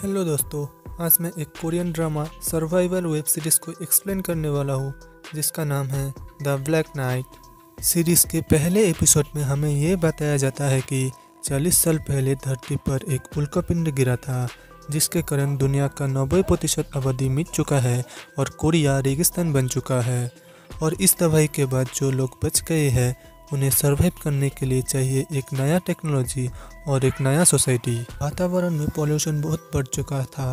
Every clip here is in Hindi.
हेलो दोस्तों, आज मैं एक Korean drama survival web series को एक्सप्लेन करने वाला हूँ जिसका नाम है द ब्लैक नाइट। सीरीज़ के पहले एपिसोड में हमें ये बताया जाता है कि 40 साल पहले धरती पर एक उल्कापिंड गिरा था जिसके कारण दुनिया का 90% आबादी मिट चुका है और कोरिया रेगिस्तान बन चुका है। और इस तबाही के बाद जो लोग बच गए हैं उन्हें सर्वाइव करने के लिए चाहिए एक नया टेक्नोलॉजी और एक नया सोसाइटी। वातावरण में पॉल्यूशन बहुत बढ़ चुका था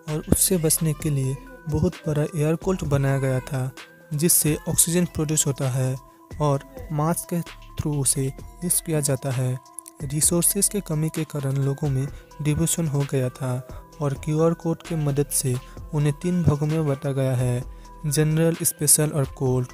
और उससे बचने के लिए बहुत बड़ा एयर कोल्ट बनाया गया था जिससे ऑक्सीजन प्रोड्यूस होता है और मास के थ्रू उसे यूज किया जाता है। रिसोर्सेज के कमी के कारण लोगों में डिविजन हो गया था और क्यूआर कोड के मदद से उन्हें 3 भागों में बांटा गया है, जनरल, स्पेशल और कोल्ड।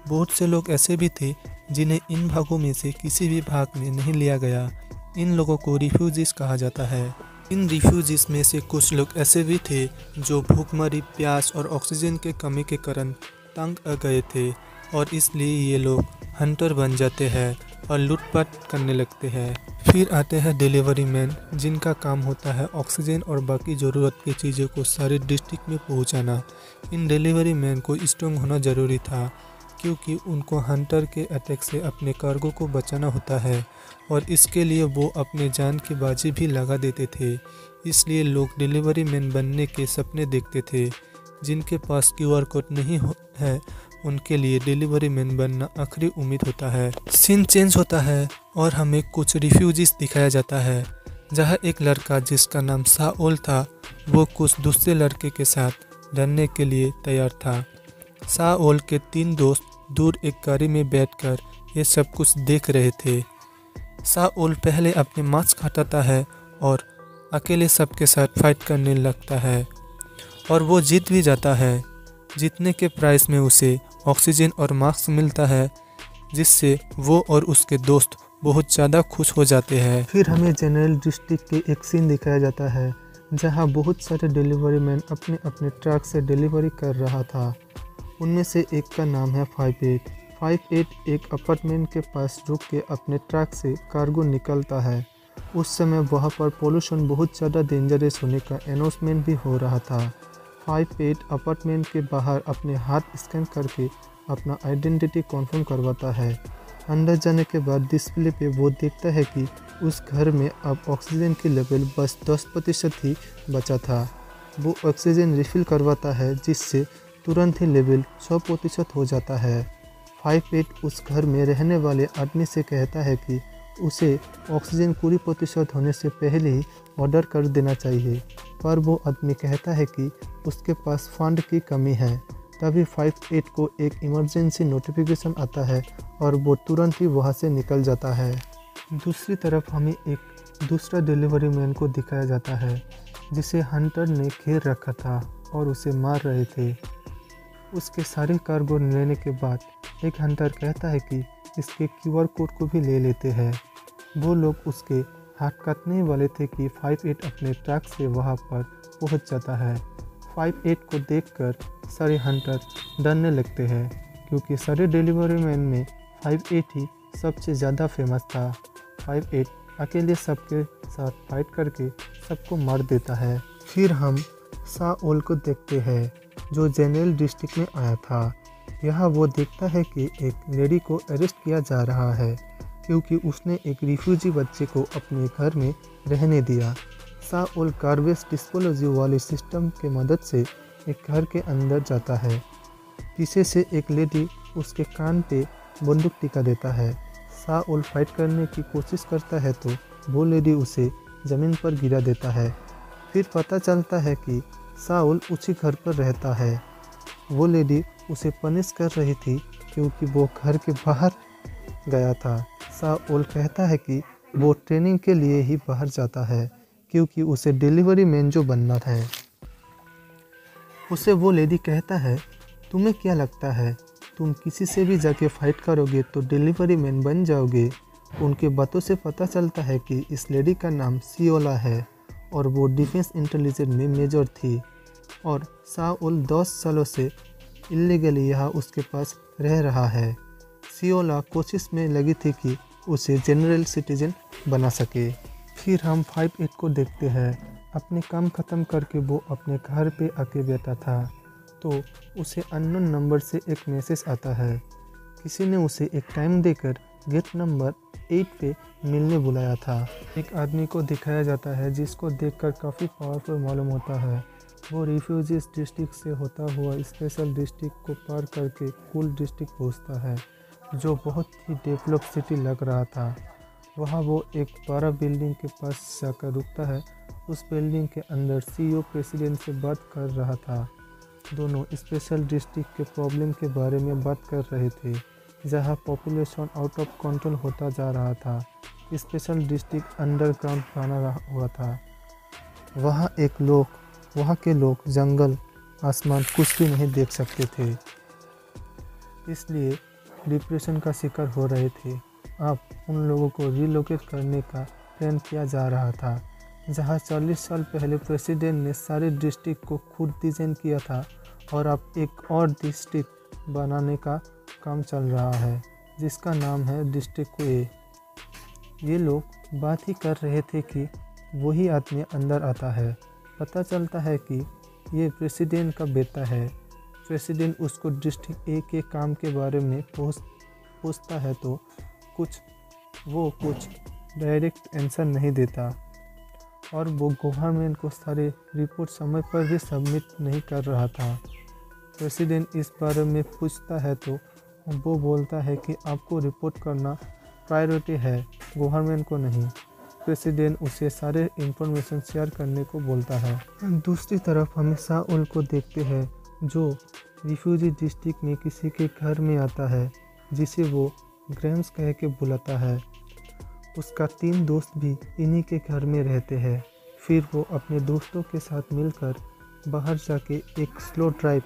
बहुत से लोग ऐसे भी थे जिन्हें इन भागों में से किसी भी भाग में नहीं लिया गया। इन लोगों को रिफ्यूजीज कहा जाता है। इन रिफ्यूजीज में से कुछ लोग ऐसे भी थे जो भूखमरी, प्यास और ऑक्सीजन के कमी के कारण तंग आ गए थे और इसलिए ये लोग हंटर बन जाते हैं और लूटपाट करने लगते हैं। फिर आते हैं डिलीवरी मैन, जिनका काम होता है ऑक्सीजन और बाकी ज़रूरत की चीज़ों को सारे डिस्ट्रिक्ट में पहुंचाना। इन डिलीवरी मैन को स्ट्रॉन्ग होना ज़रूरी था क्योंकि उनको हंटर के अटैक से अपने कार्गो को बचाना होता है और इसके लिए वो अपने जान की बाजी भी लगा देते थे। इसलिए लोग डिलीवरी मैन बनने के सपने देखते थे। जिनके पास क्यूआर कोड नहीं है उनके लिए डिलीवरी मैन बनना आखिरी उम्मीद होता है। सीन चेंज होता है और हमें कुछ रिफ्यूजीज दिखाया जाता है जहाँ एक लड़का जिसका नाम साओल था वो कुछ दूसरे लड़के के साथ लड़ने के लिए तैयार था। साओल के 3 दोस्त दूर एक गाड़ी में बैठकर ये सब कुछ देख रहे थे। साओल पहले अपने मास्क हटाता है और अकेले सबके साथ फाइट करने लगता है और वो जीत भी जाता है। जीतने के प्राइस में उसे ऑक्सीजन और मास्क मिलता है जिससे वो और उसके दोस्त बहुत ज़्यादा खुश हो जाते हैं। फिर हमें जनरल डिस्ट्रिक्ट के एक सीन दिखाया जाता है जहाँ बहुत सारे डिलीवरी मैन अपने अपने ट्रक से डिलीवरी कर रहा था। उनमें से एक का नाम है 58 एक अपार्टमेंट के पास रुक के अपने ट्रक से कार्गो निकलता है। उस समय वहाँ पर पोल्यूशन बहुत ज़्यादा डेंजरस होने का अनाउंसमेंट भी हो रहा था। 58 अपार्टमेंट के बाहर अपने हाथ स्कैन करके अपना आइडेंटिटी कन्फर्म करवाता है। अंदर जाने के बाद डिस्प्ले पे वो देखता है कि उस घर में अब ऑक्सीजन की लेवल बस 10% ही बचा था। वो ऑक्सीजन रिफ़िल करवाता है जिससे तुरंत ही लेवल 100% हो जाता है। 58 उस घर में रहने वाले आदमी से कहता है कि उसे ऑक्सीजन पूरी प्रतिशत होने से पहले ही ऑर्डर कर देना चाहिए, पर वो आदमी कहता है कि उसके पास फंड की कमी है। तभी 58 को एक इमरजेंसी नोटिफिकेशन आता है और वो तुरंत ही वहाँ से निकल जाता है। दूसरी तरफ हमें एक दूसरा डिलीवरी मैन को दिखाया जाता है जिसे हंटर ने घेर रखा था और उसे मार रहे थे। उसके सारे कार्गो लेने के बाद एक हंटर कहता है कि इसके क्यूआर कोड को भी ले लेते हैं। वो लोग उसके हाथ काटने वाले थे कि 58 अपने ट्रक से वहाँ पर पहुँच जाता है। 58 को देखकर सारे हंटर डरने लगते हैं क्योंकि सारे डिलीवरी मैन में 58 ही सबसे ज़्यादा फेमस था। 58 अकेले सबके साथ फाइट करके सबको मार देता है। फिर हम साओल को देखते हैं जो जनरल डिस्ट्रिक्ट में आया था। यहाँ वो देखता है कि एक लेडी को अरेस्ट किया जा रहा है क्योंकि उसने एक रिफ्यूजी बच्चे को अपने घर में रहने दिया। साओल गार्बेज डिस्पोजल वाले सिस्टम के मदद से एक घर के अंदर जाता है। पीछे से एक लेडी उसके कान पे बंदूक टिका देता है। साओल फाइट करने की कोशिश करता है तो वो लेडी उसे ज़मीन पर गिरा देता है। फिर पता चलता है कि साओल उसी घर पर रहता है। वो लेडी उसे पनिश कर रही थी क्योंकि वो घर के बाहर गया था। साओल कहता है कि वो ट्रेनिंग के लिए ही बाहर जाता है क्योंकि उसे डिलीवरी मैन जो बनना है। उसे वो लेडी कहता है, तुम्हें क्या लगता है तुम किसी से भी जाके फाइट करोगे तो डिलीवरी मैन बन जाओगे? उनके बातों से पता चलता है कि इस लेडी का नाम सियोला है और वो डिफेंस इंटेलिजेंस में मेजर थी और साओल 10 सालों से इल्लीगली यहाँ उसके पास रह रहा है। सियोला कोशिश में लगी थी कि उसे जनरल सिटीजन बना सके। फिर हम 58 को देखते हैं अपने काम ख़त्म करके वो अपने घर पे आके बैठा था तो उसे अननोन नंबर से एक मैसेज आता है। किसी ने उसे एक टाइम देकर गेट नंबर 8 पे मिलने बुलाया था। एक आदमी को दिखाया जाता है जिसको देखकर काफ़ी पावरफुल मालूम होता है। वो रिफ्यूजीज डिस्ट्रिक्ट से होता हुआ स्पेशल डिस्ट्रिक्ट को पार करके कूल डिस्ट्रिक्ट पहुंचता है, जो बहुत ही डेवलप सिटी लग रहा था। वहाँ वो एक बड़ा बिल्डिंग के पास जाकर रुकता है। उस बिल्डिंग के अंदर सीईओ प्रेसिडेंट से बात कर रहा था। दोनों स्पेशल डिस्ट्रिक्ट के प्रॉब्लम के बारे में बात कर रहे थे, जहाँ पॉपुलेशन आउट ऑफ कंट्रोल होता जा रहा था। स्पेशल डिस्ट्रिक्ट अंडरग्राउंड बना हुआ था। वहाँ के लोग जंगल, आसमान कुछ भी नहीं देख सकते थे, इसलिए डिप्रेशन का शिकार हो रहे थे। अब उन लोगों को रिलोकेट करने का प्लान किया जा रहा था। जहां 40 साल पहले प्रेसिडेंट ने सारे डिस्ट्रिक्ट को खुद डिज़ाइन किया था और अब एक और डिस्ट्रिक्ट बनाने का काम चल रहा है, जिसका नाम है डिस्ट्रिक्ट ए। ये लोग बात ही कर रहे थे कि वही आदमी अंदर आता है। पता चलता है कि ये प्रेसिडेंट का बेटा है। प्रेसिडेंट उसको डिस्ट्रिक्ट ए के काम के बारे में पूछता है तो वो कुछ डायरेक्ट आंसर नहीं देता और वो गवर्नमेंट को सारे रिपोर्ट समय पर भी सबमिट नहीं कर रहा था। प्रेसिडेंट इस बारे में पूछता है तो वो बोलता है कि आपको रिपोर्ट करना प्रायोरिटी है, गवर्नमेंट को नहीं। प्रेसिडेंट उसे सारे इंफॉर्मेशन शेयर करने को बोलता है। दूसरी तरफ हम साउल को देखते हैं, जो रिफ्यूजी डिस्ट्रिक्ट में किसी के घर में आता है, जिसे वो ग्रैम्स कह के बुलाता है। उसका 3 दोस्त भी इन्हीं के घर में रहते हैं। फिर वो अपने दोस्तों के साथ मिलकर बाहर जाके एक स्लो ड्राइव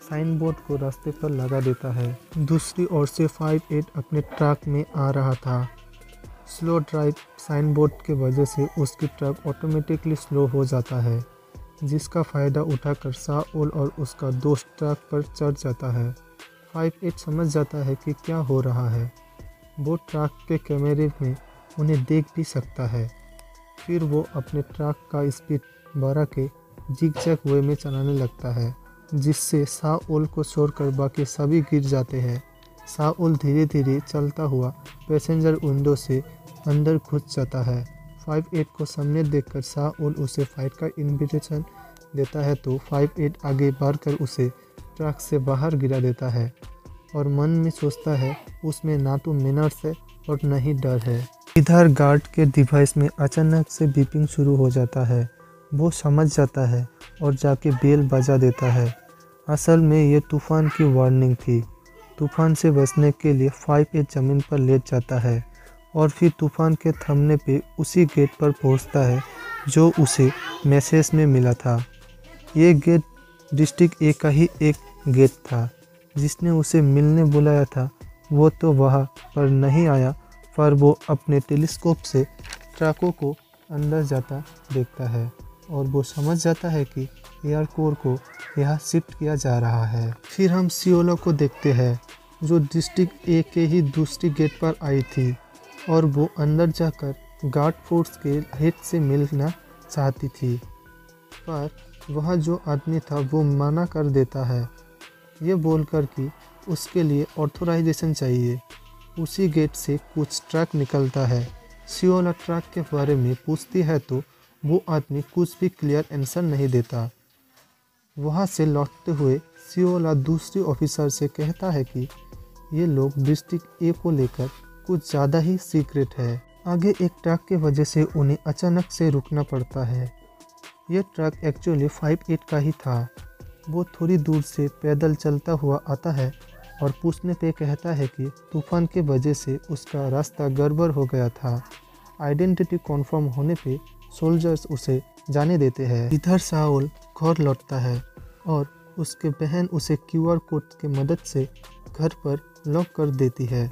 साइन बोर्ड को रास्ते पर लगा देता है। दूसरी ओर से 5-8 अपने ट्रक में आ रहा था। स्लो ड्राइव साइन बोर्ड के वजह से उसकी ट्रक ऑटोमेटिकली स्लो हो जाता है, जिसका फ़ायदा उठाकर साउल और उसका दोस्त ट्रक पर चढ़ जाता है। 5-8 समझ जाता है कि क्या हो रहा है। वो ट्रक के कैमरे में उन्हें देख भी सकता है। फिर वो अपने ट्रक का स्पीड बढ़ा के जिग-जैग वे में चलाने लगता है, जिससे साउल को छोड़कर बाकी सभी गिर जाते हैं। साउल धीरे धीरे चलता हुआ पैसेंजर विंडो से अंदर घुस जाता है। 5-8 को सामने देखकर साउल उसे फाइट का इन्विटेशन देता है तो 5-8 आगे बढ़कर उसे ट्रक से बाहर गिरा देता है और मन में सोचता है उसमें ना तो मैनर्स है और न ही डर है। इधर गार्ड के डिवाइस में अचानक से बीपिंग शुरू हो जाता है। वो समझ जाता है और जाके बेल बजा देता है। असल में ये तूफान की वार्निंग थी। तूफान से बचने के लिए 5-8 ज़मीन पर लेट जाता है और फिर तूफान के थमने पे उसी गेट पर पहुंचता है जो उसे मैसेज में मिला था। ये गेट डिस्ट्रिक्ट ए का ही एक गेट था। जिसने उसे मिलने बुलाया था वो तो वहाँ पर नहीं आया, पर वो अपने टेलीस्कोप से ट्रकों को अंदर जाता देखता है और वो समझ जाता है कि एयर कोर को यहाँ शिफ्ट किया जा रहा है। फिर हम सियोला को देखते हैं, जो डिस्ट्रिक्ट ए के ही दूसरी गेट पर आई थी और वो अंदर जाकर गार्ड फोर्स के हेड से मिलना चाहती थी, पर वह जो आदमी था वो मना कर देता है, ये बोलकर कि उसके लिए ऑथोराइजेशन चाहिए। उसी गेट से कुछ ट्रक निकलता है। सियोला ट्रक के बारे में पूछती है तो वो आदमी कुछ भी क्लियर आंसर नहीं देता। वहाँ से लौटते हुए सियोला दूसरी ऑफिसर से कहता है कि ये लोग डिस्ट्रिक्ट ए को लेकर कुछ ज़्यादा ही सीक्रेट है। आगे एक ट्रक के वजह से उन्हें अचानक से रुकना पड़ता है। ये ट्रक एक्चुअली 5-8 का ही था। वो थोड़ी दूर से पैदल चलता हुआ आता है और पूछने पे कहता है कि तूफान के वजह से उसका रास्ता गड़बड़ हो गया था। आइडेंटिटी कन्फर्म होने पे सोल्जर्स उसे जाने देते हैं। इधर साउल घर लौटता है और उसके बहन उसे QR कोड की मदद से घर पर लॉक कर देती है,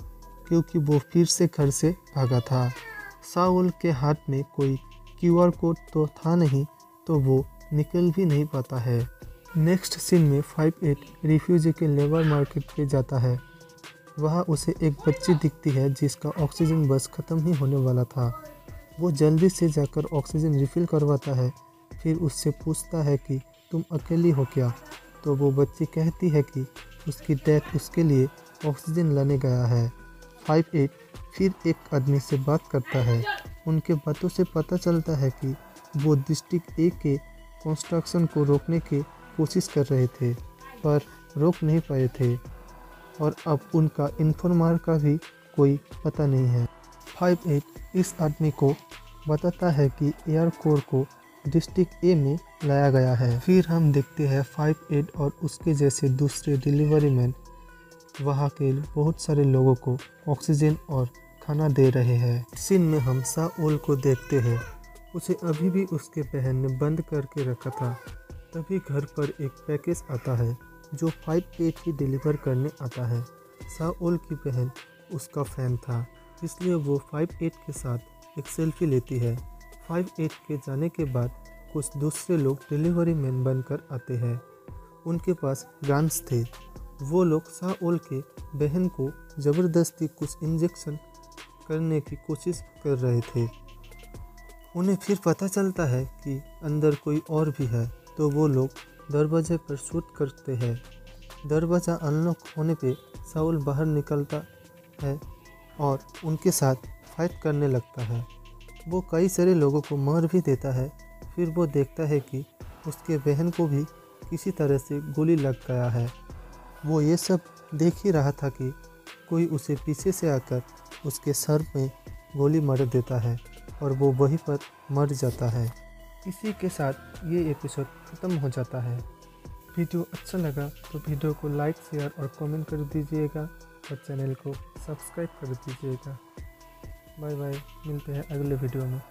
क्योंकि वो फिर से घर से भागा था। साउल के हाथ में कोई QR कोड तो था नहीं, तो वो निकल भी नहीं पाता है। नेक्स्ट सीन में 5-8 रिफ्यूजी के लेबर मार्केट पे जाता है। वहाँ उसे एक बच्ची दिखती है जिसका ऑक्सीजन बस ख़त्म ही होने वाला था। वो जल्दी से जाकर ऑक्सीजन रिफ़िल करवाता है, फिर उससे पूछता है कि तुम अकेली हो क्या। तो वो बच्ची कहती है कि उसकी डैड उसके लिए ऑक्सीजन लाने गया है। 5-8 फिर एक आदमी से बात करता है। उनके बातों से पता चलता है कि वो डिस्ट्रिक्ट ए के कंस्ट्रक्शन को रोकने की कोशिश कर रहे थे पर रोक नहीं पाए थे और अब उनका इन्फॉर्मर का भी कोई पता नहीं है। 5-8 इस आदमी को बताता है कि एयर कोर को डिस्ट्रिक्ट ए में लाया गया है। फिर हम देखते हैं 5-8 और उसके जैसे दूसरे डिलीवरी मैन वहाँ के बहुत सारे लोगों को ऑक्सीजन और खाना दे रहे हैं। सीन में हम साओल को देखते हैं। उसे अभी भी उसके बहन ने बंद करके रखा था। तभी घर पर एक पैकेज आता है जो 5-8 ही डिलीवर करने आता है। साओल की बहन उसका फ़ैन था इसलिए वो 5-8 के साथ एक सेल्फी लेती है। 5-8 के जाने के बाद कुछ दूसरे लोग डिलीवरी मैन बनकर आते हैं। उनके पास गन्स थे। वो लोग साओल के बहन को ज़बरदस्ती कुछ इंजेक्शन करने की कोशिश कर रहे थे। उन्हें फिर पता चलता है कि अंदर कोई और भी है तो वो लोग दरवाजे पर शूट करते हैं। दरवाज़ा अनलॉक होने पे साउल बाहर निकलता है और उनके साथ फाइट करने लगता है। वो कई सारे लोगों को मार भी देता है। फिर वो देखता है कि उसके बहन को भी किसी तरह से गोली लग गया है। वो ये सब देख ही रहा था कि कोई उसे पीछे से आकर उसके सर में गोली मार देता है और वो वहीं पर मर जाता है। इसी के साथ ये एपिसोड ख़त्म हो जाता है। वीडियो अच्छा लगा तो वीडियो को लाइक शेयर और कमेंट कर दीजिएगा और चैनल को सब्सक्राइब कर दीजिएगा। बाय बाय, मिलते हैं अगले वीडियो में।